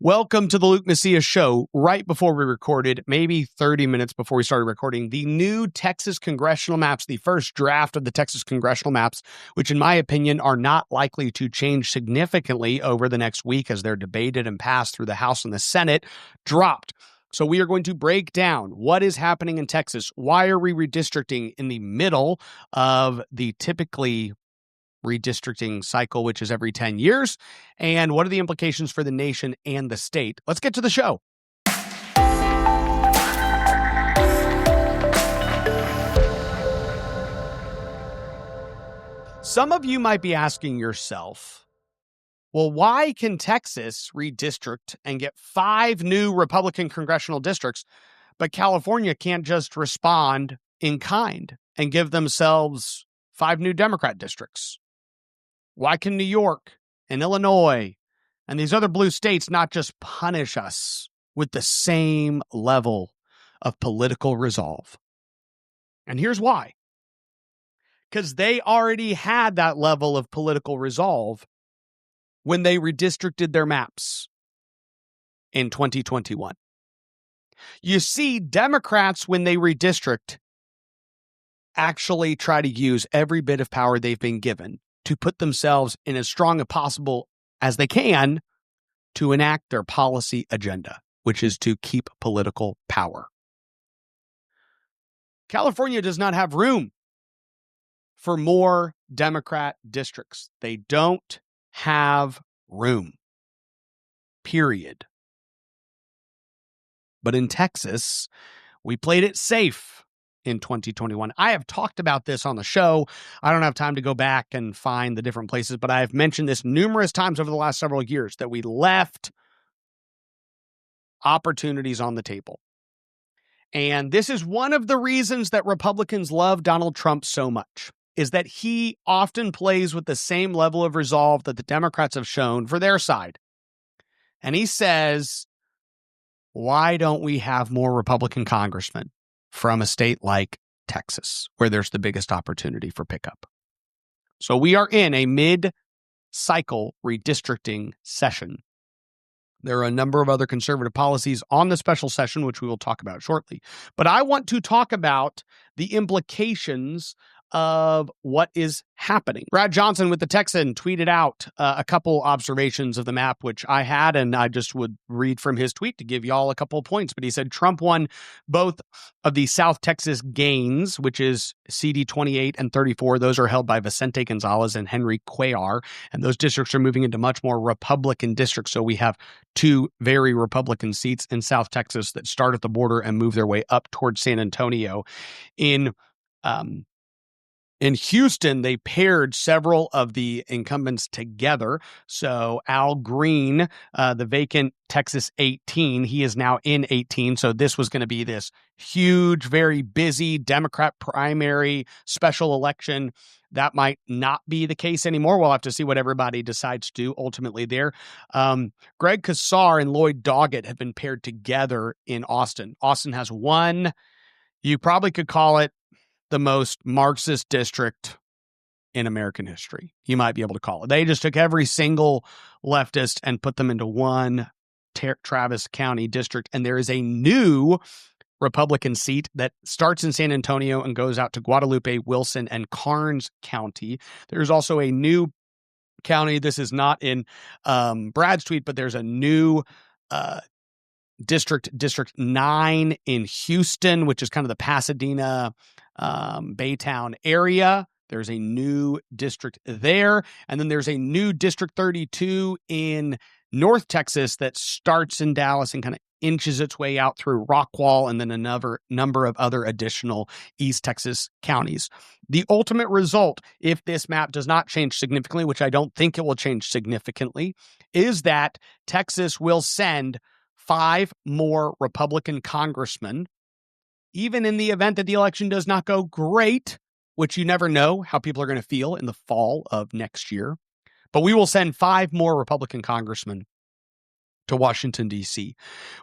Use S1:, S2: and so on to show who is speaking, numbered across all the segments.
S1: Welcome to the Luke Macias Show. Right before we recorded, maybe 30 minutes before we started recording, the new Texas congressional maps, the first draft of the Texas congressional maps, which in my opinion are not likely to change significantly over the next week as they're debated and passed through the House and the Senate, dropped. So we are going to break down what is happening in Texas. Why are we redistricting in the middle of the typically redistricting cycle, which is every 10 years, and what are the implications for the nation and the state? Let's get to the show. Some of you might be asking yourself, well, why can Texas redistrict and get 5 new Republican congressional districts, but California can't just respond in kind and give themselves 5 new Democrat districts? Why can New York and Illinois and these other blue states not just punish us with the same level of political resolve? And here's why. Because they already had that level of political resolve when they redistricted their maps in 2021. You see, Democrats, when they redistrict, actually try to use every bit of power they've been given to put themselves in as strong as possible as they can to enact their policy agenda, which is to keep political power. California does not have room for more Democrat districts. They don't have room. Period. But in Texas, we played it safe in 2021. I have talked about this on the show. I don't have time to go back and find the different places, but I have mentioned this numerous times over the last several years that we left opportunities on the table. And this is one of the reasons that Republicans love Donald Trump so much, is that he often plays with the same level of resolve that the Democrats have shown for their side. And he says, why don't we have more Republican congressmen from a state like Texas, where there's the biggest opportunity for pickup? So we are in a mid-cycle redistricting session. There are a number of other conservative policies on the special session, which we will talk about shortly. But I want to talk about the implications of what is happening. Brad Johnson with the Texan tweeted out a couple observations of the map, which I had, and I just would read from his tweet to give y'all a couple of points. But he said Trump won both of the South Texas gains, which is CD 28 and 34. Those are held by Vicente Gonzalez and Henry Cuellar, and those districts are moving into much more Republican districts. So we have 2 very Republican seats in South Texas that start at the border and move their way up towards San Antonio. In Houston, they paired several of the incumbents together. So Al Green, the vacant Texas 18, he is now in 18. So this was going to be this huge, very busy Democrat primary special election. That might not be the case anymore. We'll have to see what everybody decides to do ultimately there. Greg Casar and Lloyd Doggett have been paired together in Austin. Austin has one, you probably could call it the most Marxist district in American history. You might be able to call it. They just took every single leftist and put them into one Travis County district. And there is a new Republican seat that starts in San Antonio and goes out to Guadalupe, Wilson, and Karnes County. There's also a new county. This is not in Brad's tweet, but there's a new District 9 in Houston, which is kind of the Pasadena, Baytown area. There's a new district there. And then there's a new District 32 in North Texas that starts in Dallas and kind of inches its way out through Rockwall, and then another number of other additional East Texas counties. The ultimate result, if this map does not change significantly, which I don't think it will change significantly, is that Texas will send 5 more Republican congressmen, even in the event that the election does not go great, which you never know how people are going to feel in the fall of next year. But we will send 5 more Republican congressmen to Washington, D.C.,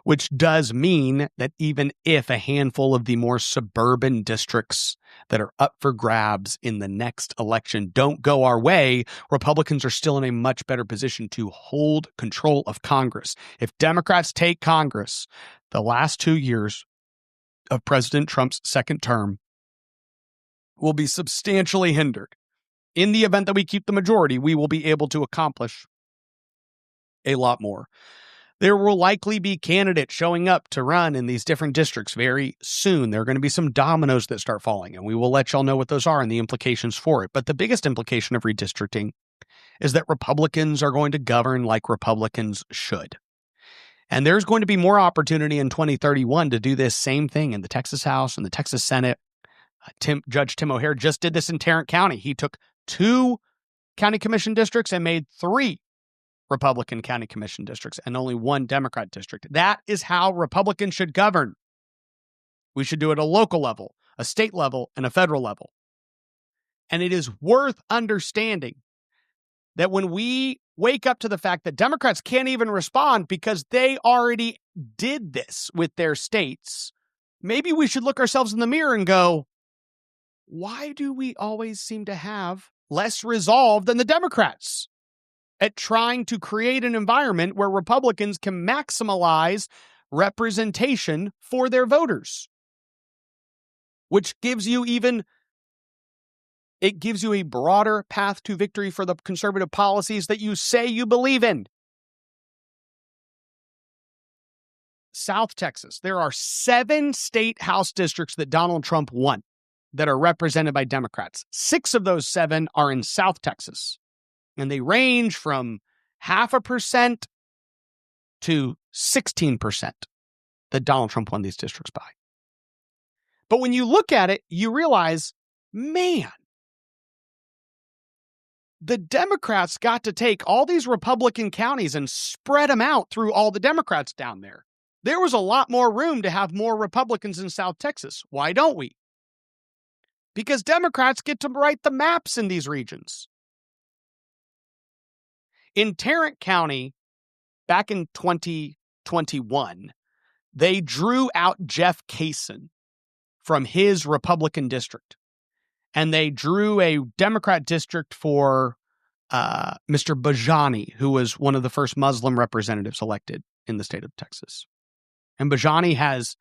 S1: which does mean that even if a handful of the more suburban districts that are up for grabs in the next election don't go our way, Republicans are still in a much better position to hold control of Congress. If Democrats take Congress, the last 2 years of President Trump's second term will be substantially hindered. In the event that we keep the majority, we will be able to accomplish a lot more. There will likely be candidates showing up to run in these different districts very soon. There are going to be some dominoes that start falling, and we will let y'all know what those are and the implications for it. But the biggest implication of redistricting is that Republicans are going to govern like Republicans should. And there's going to be more opportunity in 2031 to do this same thing in the Texas House and the Texas Senate. Judge Tim O'Hare just did this in Tarrant County. He took 2 county commission districts and made 3 Republican county commission districts and only 1 Democrat district. That is how Republicans should govern. We should do it at a local level, a state level, and a federal level. And it is worth understanding that when we wake up to the fact that Democrats can't even respond because they already did this with their states, maybe we should look ourselves in the mirror and go, why do we always seem to have less resolve than the Democrats at trying to create an environment where Republicans can maximize representation for their voters? Which gives you a broader path to victory for the conservative policies that you say you believe in. South Texas, there are 7 state House districts that Donald Trump won that are represented by Democrats. 6 of those 7 are in South Texas, and they range from 0.5% to 16% that Donald Trump won these districts by. But when you look at it, you realize, man, the Democrats got to take all these Republican counties and spread them out through all the Democrats down there. There was a lot more room to have more Republicans in South Texas. Why don't we? Because Democrats get to write the maps in these regions. In Tarrant County, back in 2021, they drew out Jeff Kaysen from his Republican district. And they drew a Democrat district for Mr. Bajani, who was one of the first Muslim representatives elected in the state of Texas. And Bajani has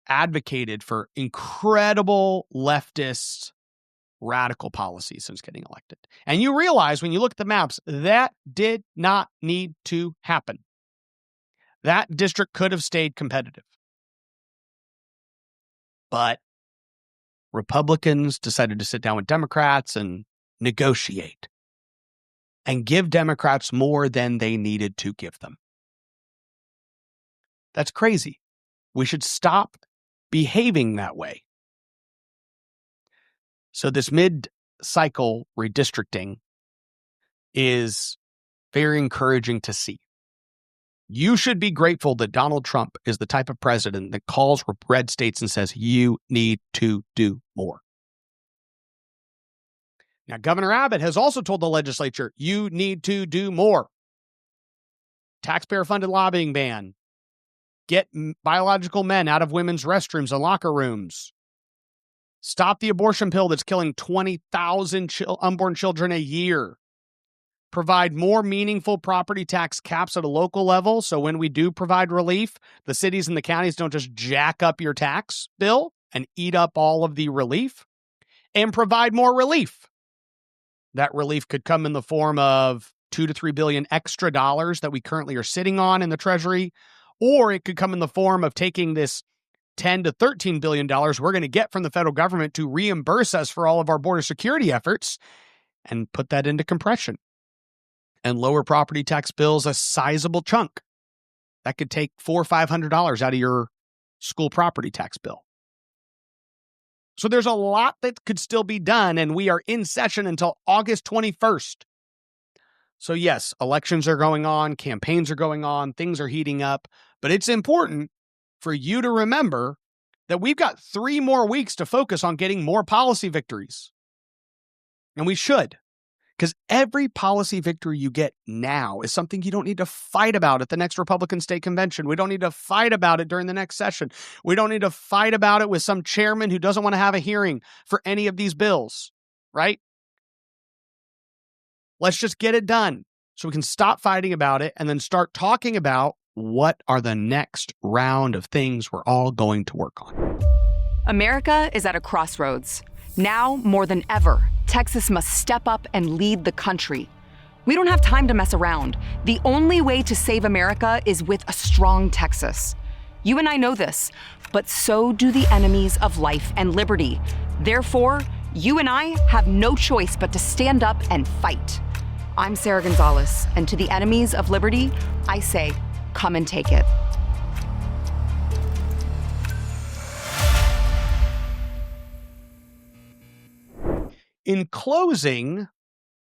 S1: advocated for incredible leftist radical policies since getting elected. And you realize when you look at the maps, that did not need to happen. That district could have stayed competitive. But Republicans decided to sit down with Democrats and negotiate and give Democrats more than they needed to give them. That's crazy. We should stop behaving that way. So this mid-cycle redistricting is very encouraging to see. You should be grateful that Donald Trump is the type of president that calls red states and says, you need to do more. Now, Governor Abbott has also told the legislature, you need to do more. Taxpayer-funded lobbying ban. Get biological men out of women's restrooms and locker rooms. Stop the abortion pill that's killing 20,000 unborn children a year. Provide more meaningful property tax caps at a local level, so when we do provide relief, the cities and the counties don't just jack up your tax bill and eat up all of the relief. And provide more relief. That relief could come in the form of $2 to $3 billion extra dollars that we currently are sitting on in the Treasury, or it could come in the form of taking this $10 to $13 billion we're going to get from the federal government to reimburse us for all of our border security efforts and put that into compression. And lower property tax bills a sizable chunk. That could take $400 or $500 out of your school property tax bill. So there's a lot that could still be done, and we are in session until August 21st. So yes, elections are going on, campaigns are going on, things are heating up, but it's important for you to remember that we've got 3 more weeks to focus on getting more policy victories. And we should. Because every policy victory you get now is something you don't need to fight about at the next Republican state convention. We don't need to fight about it during the next session. We don't need to fight about it with some chairman who doesn't want to have a hearing for any of these bills, right? Let's just get it done so we can stop fighting about it and then start talking about what are the next round of things we're all going to work on.
S2: America is at a crossroads. Now, more than ever, Texas must step up and lead the country. We don't have time to mess around. The only way to save America is with a strong Texas. You and I know this, but so do the enemies of life and liberty. Therefore, you and I have no choice but to stand up and fight. I'm Sarah Gonzalez, and to the enemies of liberty, I say, come and take it.
S1: In closing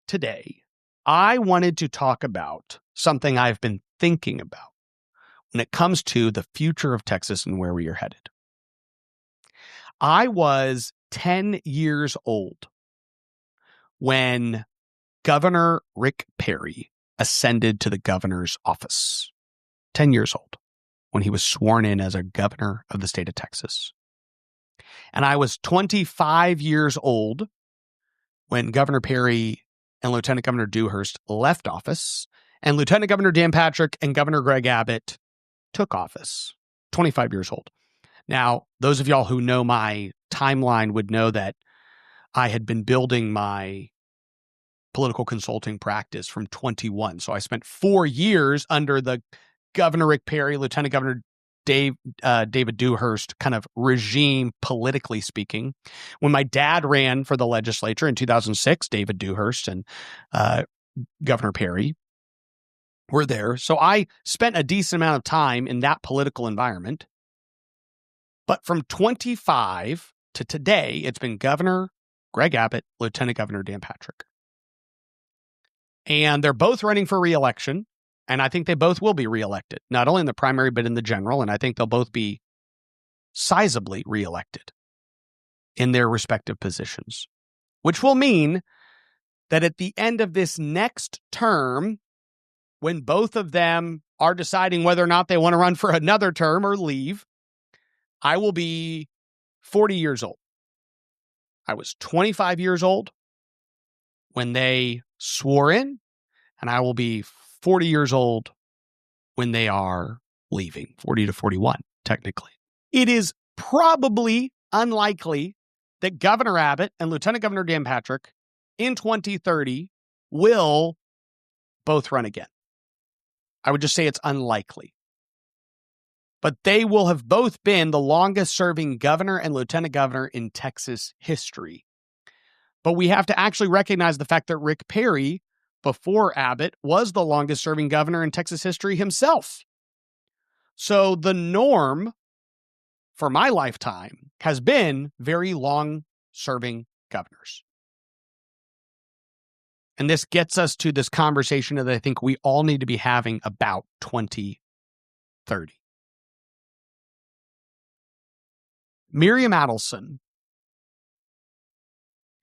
S1: today, I wanted to talk about something I've been thinking about when it comes to the future of Texas and where we are headed. I was 10 years old when Governor Rick Perry ascended to the governor's office. 10 years old when he was sworn in as a governor of the state of Texas. And I was 25 years old when Governor Perry and Lieutenant Governor Dewhurst left office, and Lieutenant Governor Dan Patrick and Governor Greg Abbott took office, 25 years old. Now, those of y'all who know my timeline would know that I had been building my political consulting practice from 21. So I spent 4 years under the Governor Rick Perry, Lieutenant Governor David Dewhurst kind of regime, politically speaking. When my dad ran for the legislature in 2006, David Dewhurst and Governor Perry were there. So I spent a decent amount of time in that political environment. But from 25 to today, it's been Governor Greg Abbott, Lieutenant Governor Dan Patrick. And they're both running for re-election. And I think they both will be reelected, not only in the primary, but in the general. And I think they'll both be sizably reelected in their respective positions, which will mean that at the end of this next term, when both of them are deciding whether or not they want to run for another term or leave, I will be 40 years old. I was 25 years old when they swore in, and I will be 40 years old when they are leaving, 40 to 41, technically. It is probably unlikely that Governor Abbott and Lieutenant Governor Dan Patrick in 2030 will both run again. I would just say it's unlikely. But they will have both been the longest serving governor and lieutenant governor in Texas history. But we have to actually recognize the fact that Rick Perry, before Abbott, was the longest serving governor in Texas history himself. So the norm for my lifetime has been very long serving governors. And this gets us to this conversation that I think we all need to be having about 2030. Miriam Adelson,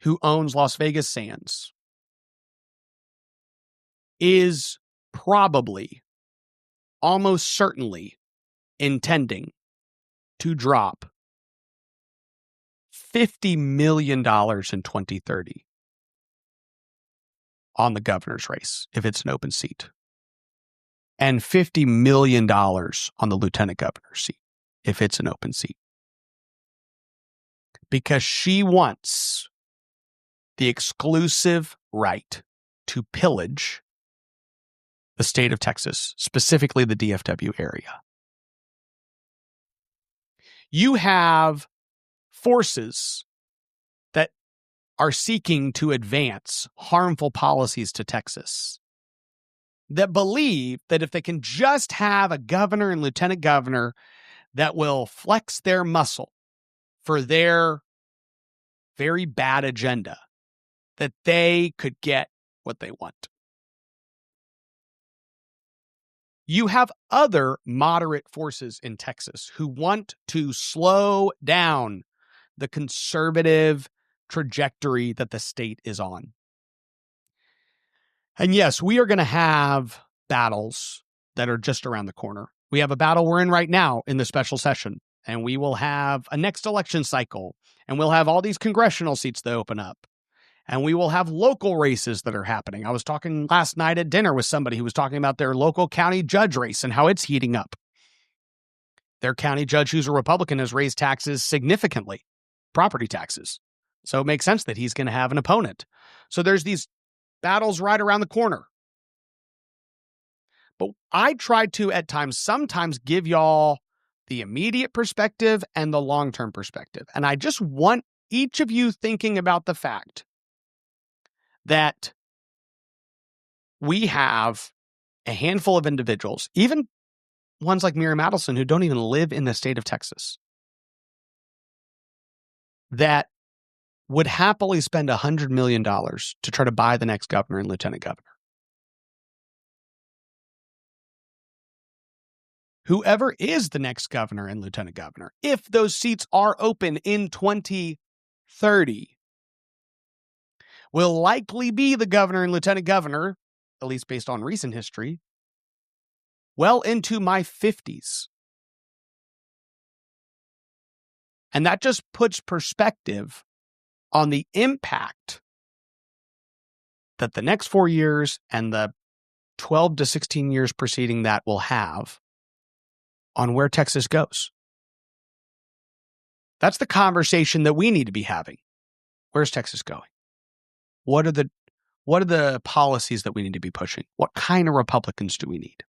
S1: who owns Las Vegas Sands, is probably, almost certainly, intending to drop $50 million in 2030 on the governor's race, if it's an open seat, and $50 million on the lieutenant governor's seat, if it's an open seat. Because she wants the exclusive right to pillage the state of Texas, specifically the DFW area. You have forces that are seeking to advance harmful policies to Texas that believe that if they can just have a governor and lieutenant governor that will flex their muscle for their very bad agenda, that they could get what they want. You have other moderate forces in Texas who want to slow down the conservative trajectory that the state is on. And yes, we are going to have battles that are just around the corner. We have a battle we're in right now in the special session, and we will have a next election cycle, and we'll have all these congressional seats that open up, and we will have local races that are happening. I was talking last night at dinner with somebody who was talking about their local county judge race and how it's heating up. Their county judge, who's a Republican, has raised taxes significantly, property taxes. So it makes sense that he's going to have an opponent. So there's these battles right around the corner. But I try to, at times, sometimes give y'all the immediate perspective and the long-term perspective. And I just want each of you thinking about the fact that we have a handful of individuals, even ones like Miriam Adelson, who don't even live in the state of Texas, that would happily spend $100 million to try to buy the next governor and lieutenant governor. Whoever is the next governor and lieutenant governor, if those seats are open in 2030, will likely be the governor and lieutenant governor, at least based on recent history, well into my 50s. And that just puts perspective on the impact that the next 4 years and the 12 to 16 years preceding that will have on where Texas goes. That's the conversation that we need to be having. Where's Texas going? What are the policies that we need to be pushing? What kind of Republicans do we need?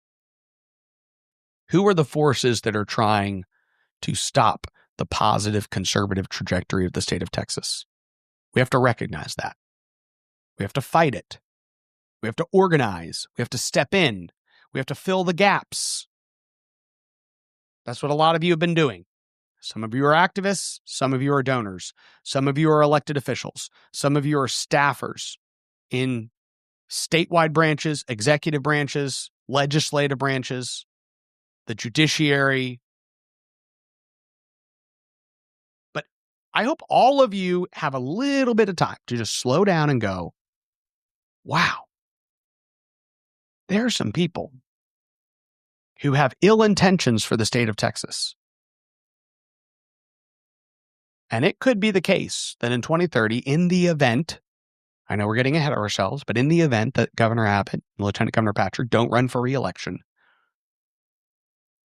S1: Who are the forces that are trying to stop the positive conservative trajectory of the state of Texas? We have to recognize that. We have to fight it. We have to organize. We have to step in. We have to fill the gaps. That's what a lot of you have been doing. Some of you are activists. Some of you are donors. Some of you are elected officials. Some of you are staffers in statewide branches, executive branches, legislative branches, the judiciary. But I hope all of you have a little bit of time to just slow down and go, wow, there are some people who have ill intentions for the state of Texas. And it could be the case that in 2030, in the event, I know we're getting ahead of ourselves, but in the event that Governor Abbott and Lieutenant Governor Patrick don't run for re-election,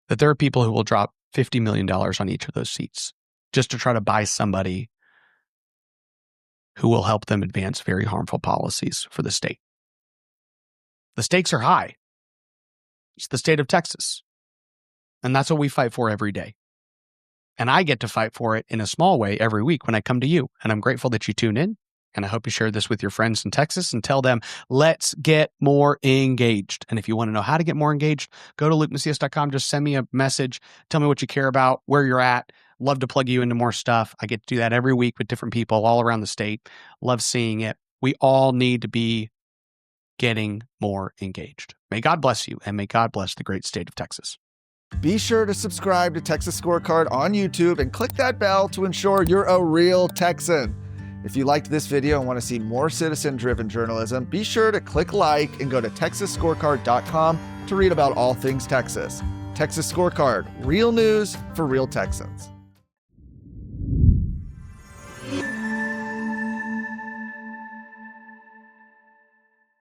S1: that there are people who will drop $50 million on each of those seats just to try to buy somebody who will help them advance very harmful policies for the state. The stakes are high. It's the state of Texas. And that's what we fight for every day. And I get to fight for it in a small way every week when I come to you. And I'm grateful that you tune in. And I hope you share this with your friends in Texas and tell them, let's get more engaged. And if you want to know how to get more engaged, go to lukemacias.com. Just send me a message. Tell me what you care about, where you're at. Love to plug you into more stuff. I get to do that every week with different people all around the state. Love seeing it. We all need to be getting more engaged. May God bless you, and may God bless the great state of Texas.
S3: Be sure to subscribe to Texas Scorecard on YouTube and click that bell to ensure you're a real Texan. If you liked this video and want to see more citizen-driven journalism, be sure to click like and go to texasscorecard.com to read about all things Texas. Texas Scorecard, real news for real Texans.